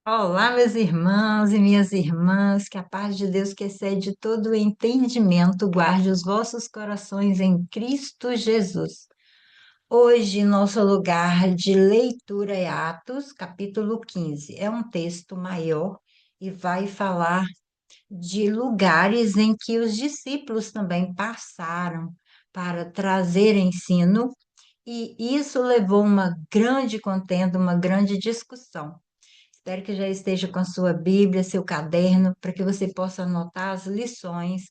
Olá, meus irmãos e minhas irmãs, que a paz de Deus que excede todo o entendimento guarde os vossos corações em Cristo Jesus. Hoje, nosso lugar de leitura é Atos, capítulo 15. É um texto maior e vai falar de lugares em que os discípulos também passaram para trazer ensino, e isso levou uma grande contenda, uma grande discussão. Espero que já esteja com a sua Bíblia, seu caderno, para que você possa anotar as lições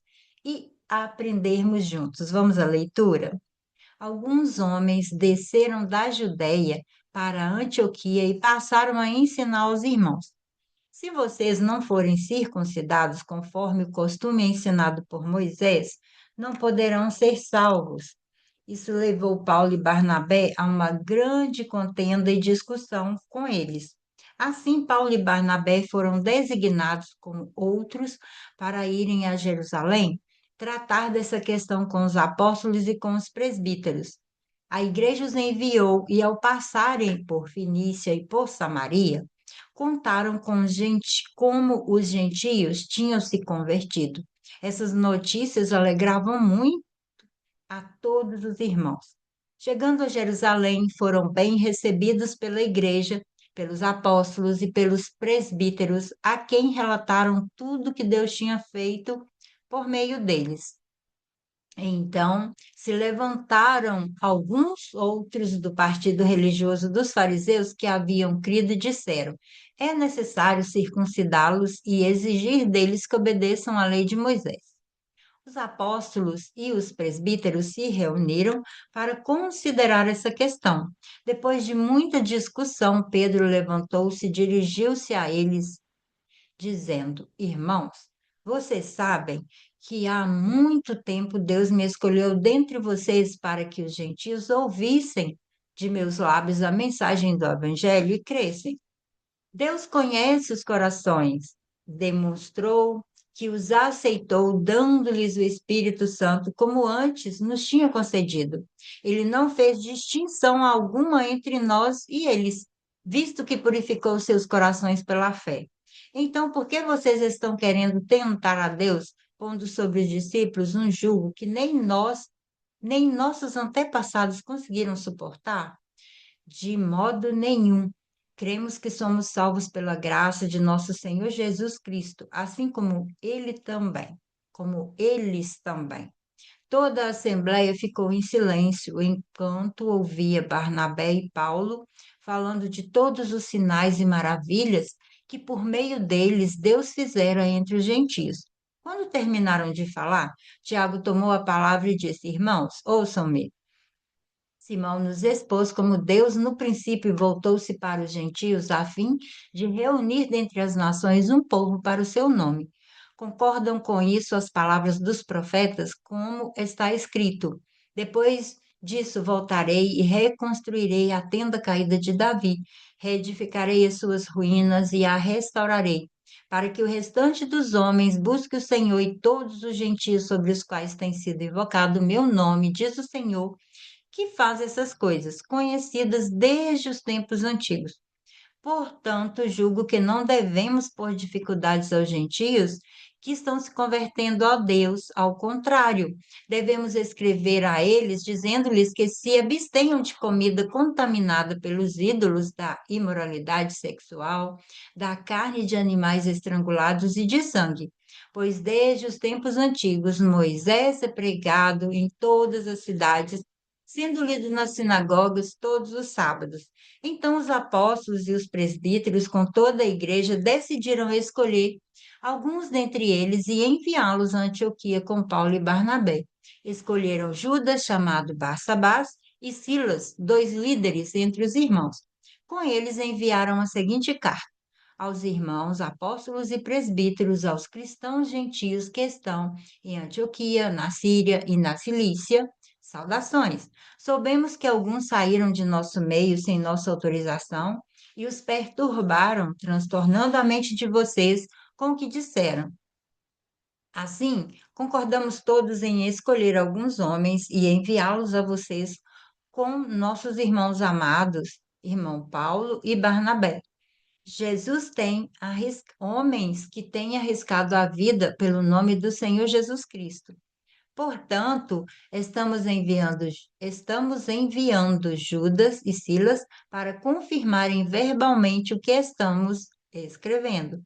e aprendermos juntos. Vamos à leitura? Alguns homens desceram da Judéia para Antioquia e passaram a ensinar aos irmãos: se vocês não forem circuncidados conforme o costume ensinado por Moisés, não poderão ser salvos. Isso levou Paulo e Barnabé a uma grande contenda e discussão com eles. Assim, Paulo e Barnabé foram designados como outros para irem a Jerusalém tratar dessa questão com os apóstolos e com os presbíteros. A igreja os enviou e, ao passarem por Fenícia e por Samaria, contaram com gente, como os gentios tinham se convertido. Essas notícias alegravam muito a todos os irmãos. Chegando a Jerusalém, foram bem recebidos pela igreja, pelos apóstolos e pelos presbíteros, a quem relataram tudo que Deus tinha feito por meio deles. Então, se levantaram alguns outros do partido religioso dos fariseus que haviam crido e disseram: é necessário circuncidá-los e exigir deles que obedeçam à lei de Moisés. Os apóstolos e os presbíteros se reuniram para considerar essa questão. Depois de muita discussão, Pedro levantou-se e dirigiu-se a eles, dizendo: irmãos, vocês sabem que há muito tempo Deus me escolheu dentre vocês para que os gentios ouvissem de meus lábios a mensagem do Evangelho e crescem. Deus conhece os corações, demonstrou que os aceitou, dando-lhes o Espírito Santo, como antes nos tinha concedido. Ele não fez distinção alguma entre nós e eles, visto que purificou seus corações pela fé. Então, por que vocês estão querendo tentar a Deus, pondo sobre os discípulos um jugo que nem nós, nem nossos antepassados conseguiram suportar? De modo nenhum. Cremos que somos salvos pela graça de nosso Senhor Jesus Cristo, assim como eles também. Toda a assembleia ficou em silêncio enquanto ouvia Barnabé e Paulo falando de todos os sinais e maravilhas que por meio deles Deus fizera entre os gentios. Quando terminaram de falar, Tiago tomou a palavra e disse: irmãos, ouçam-me. Simão nos expôs como Deus no princípio voltou-se para os gentios a fim de reunir dentre as nações um povo para o seu nome. Concordam com isso as palavras dos profetas, como está escrito: depois disso voltarei e reconstruirei a tenda caída de Davi, reedificarei as suas ruínas e a restaurarei, para que o restante dos homens busque o Senhor e todos os gentios sobre os quais tem sido invocado o meu nome, diz o Senhor que faz essas coisas, conhecidas desde os tempos antigos. Portanto, julgo que não devemos pôr dificuldades aos gentios que estão se convertendo a Deus. Ao contrário, devemos escrever a eles, dizendo-lhes que se abstenham de comida contaminada pelos ídolos da imoralidade sexual, da carne de animais estrangulados e de sangue. Pois desde os tempos antigos, Moisés é pregado em todas as cidades, sendo lido nas sinagogas todos os sábados. Então, os apóstolos e os presbíteros, com toda a igreja, decidiram escolher alguns dentre eles e enviá-los a Antioquia com Paulo e Barnabé. Escolheram Judas, chamado Barsabás, e Silas, dois líderes entre os irmãos. Com eles enviaram a seguinte carta: aos irmãos apóstolos e presbíteros, aos cristãos gentios que estão em Antioquia, na Síria e na Cilícia, saudações. Soubemos que alguns saíram de nosso meio sem nossa autorização e os perturbaram, transtornando a mente de vocês com o que disseram. Assim, concordamos todos em escolher alguns homens e enviá-los a vocês com nossos irmãos amados, irmão Paulo e Barnabé. Jesus tem homens que têm arriscado a vida pelo nome do Senhor Jesus Cristo. Portanto, estamos enviando Judas e Silas para confirmarem verbalmente o que estamos escrevendo.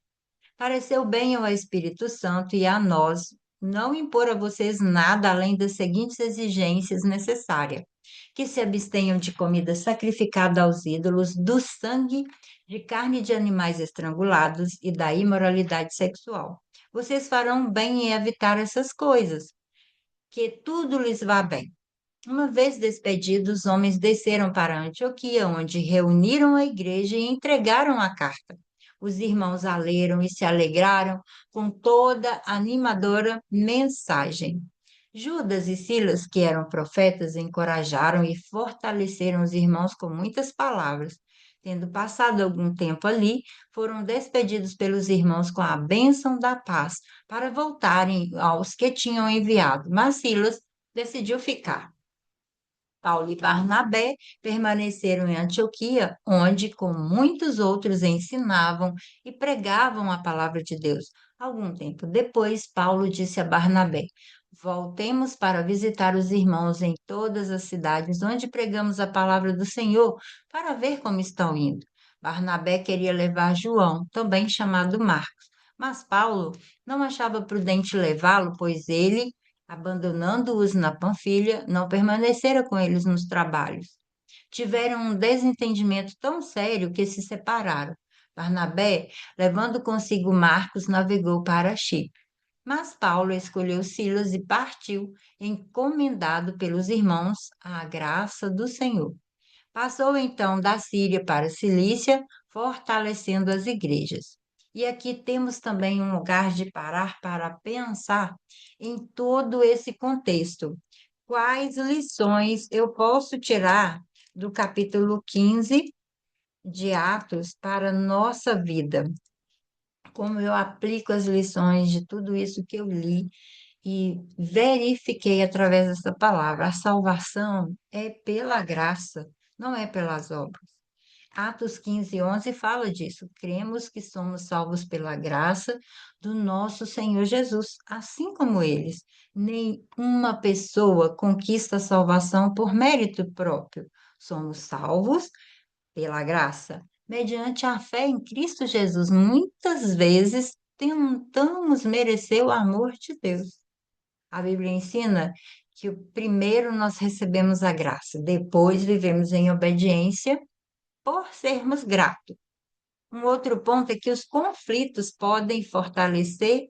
Pareceu bem ao Espírito Santo e a nós não impor a vocês nada além das seguintes exigências necessárias: que se abstenham de comida sacrificada aos ídolos, do sangue, de carne de animais estrangulados e da imoralidade sexual. Vocês farão bem em evitar essas coisas, que tudo lhes vá bem. Uma vez despedidos, os homens desceram para Antioquia, onde reuniram a igreja e entregaram a carta. Os irmãos a leram e se alegraram com toda a animadora mensagem. Judas e Silas, que eram profetas, encorajaram e fortaleceram os irmãos com muitas palavras. Tendo passado algum tempo ali, foram despedidos pelos irmãos com a bênção da paz, para voltarem aos que tinham enviado. Mas Silas decidiu ficar. Paulo e Barnabé permaneceram em Antioquia, onde, com muitos outros, ensinavam e pregavam a palavra de Deus. Algum tempo depois, Paulo disse a Barnabé: Voltemos para visitar os irmãos em todas as cidades onde pregamos a palavra do Senhor, para ver como estão indo. Barnabé queria levar João, também chamado Marcos, mas Paulo não achava prudente levá-lo, pois ele, abandonando-os na Panfilha, não permanecera com eles nos trabalhos. Tiveram um desentendimento tão sério que se separaram. Barnabé, levando consigo Marcos, navegou para Chipre. Mas Paulo escolheu Silas e partiu, encomendado pelos irmãos à graça do Senhor. Passou então da Síria para a Cilícia, fortalecendo as igrejas. E aqui temos também um lugar de parar para pensar em todo esse contexto. Quais lições eu posso tirar do capítulo 15 de Atos para a nossa vida? Como eu aplico as lições de tudo isso que eu li e verifiquei através dessa palavra. A salvação é pela graça, não é pelas obras. Atos 15:11 fala disso. Cremos que somos salvos pela graça do nosso Senhor Jesus, assim como eles. Nenhuma pessoa conquista a salvação por mérito próprio. Somos salvos pela graça, mediante a fé em Cristo Jesus. Muitas vezes tentamos merecer o amor de Deus. A Bíblia ensina que primeiro nós recebemos a graça, depois vivemos em obediência por sermos gratos. Um outro ponto é que os conflitos podem fortalecer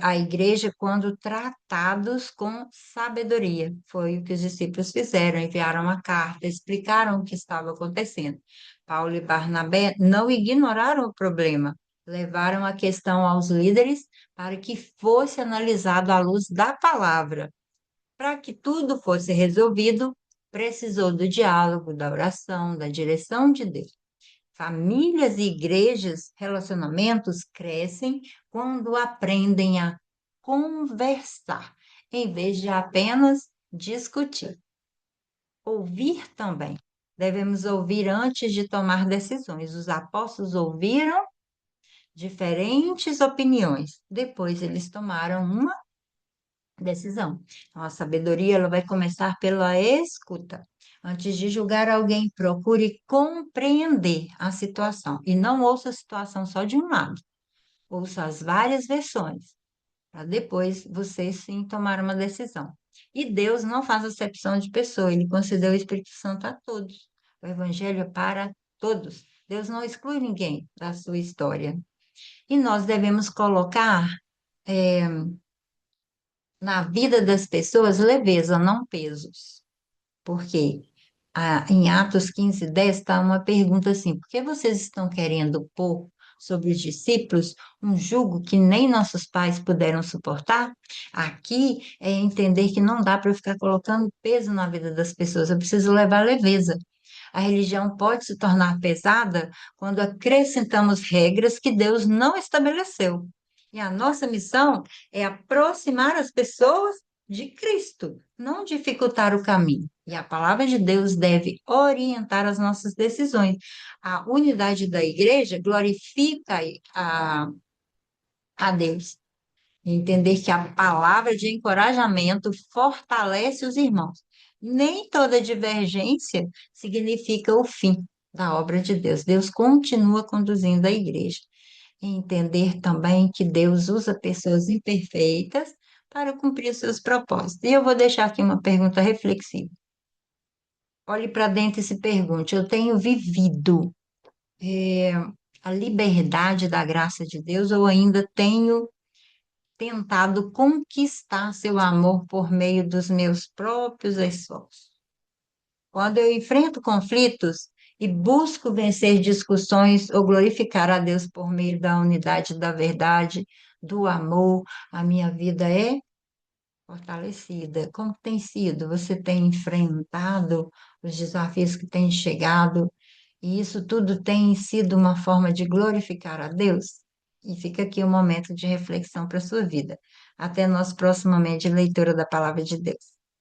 a igreja quando tratados com sabedoria. Foi o que os discípulos fizeram, enviaram uma carta, explicaram o que estava acontecendo. Paulo e Barnabé não ignoraram o problema, levaram a questão aos líderes para que fosse analisado à luz da palavra. Para que tudo fosse resolvido, precisou do diálogo, da oração, da direção de Deus. Famílias e igrejas, relacionamentos crescem quando aprendem a conversar, em vez de apenas discutir. Ouvir também. Devemos ouvir antes de tomar decisões. Os apóstolos ouviram diferentes opiniões, depois eles tomaram uma decisão. Então, a sabedoria ela vai começar pela escuta. Antes de julgar alguém, procure compreender a situação e não ouça a situação só de um lado. Ouça as várias versões, para depois você sim tomar uma decisão. E Deus não faz acepção de pessoa, ele concedeu o Espírito Santo a todos. O Evangelho é para todos. Deus não exclui ninguém da sua história. E nós devemos colocar na vida das pessoas leveza, não pesos. Porque em Atos 15:10 está uma pergunta assim: por que vocês estão querendo pôr sobre os discípulos um jugo que nem nossos pais puderam suportar? Aqui é entender que não dá para eu ficar colocando peso na vida das pessoas, eu preciso levar leveza. A religião pode se tornar pesada quando acrescentamos regras que Deus não estabeleceu. E a nossa missão é aproximar as pessoas de Cristo, não dificultar o caminho. E a palavra de Deus deve orientar as nossas decisões. A unidade da igreja glorifica a Deus. Entender que a palavra de encorajamento fortalece os irmãos. Nem toda divergência significa o fim da obra de Deus. Deus continua conduzindo a igreja. E entender também que Deus usa pessoas imperfeitas para cumprir seus propósitos. E eu vou deixar aqui uma pergunta reflexiva. Olhe para dentro e se pergunte: eu tenho vivido eh, a liberdade da graça de Deus ou ainda tenho tentado conquistar seu amor por meio dos meus próprios esforços? Quando eu enfrento conflitos e busco vencer discussões ou glorificar a Deus por meio da unidade da verdade, do amor, a minha vida é fortalecida. Como tem sido? Você tem enfrentado os desafios que têm chegado, e isso tudo tem sido uma forma de glorificar a Deus? E fica aqui um momento de reflexão para a sua vida. Até nosso próximo momento de leitura da Palavra de Deus.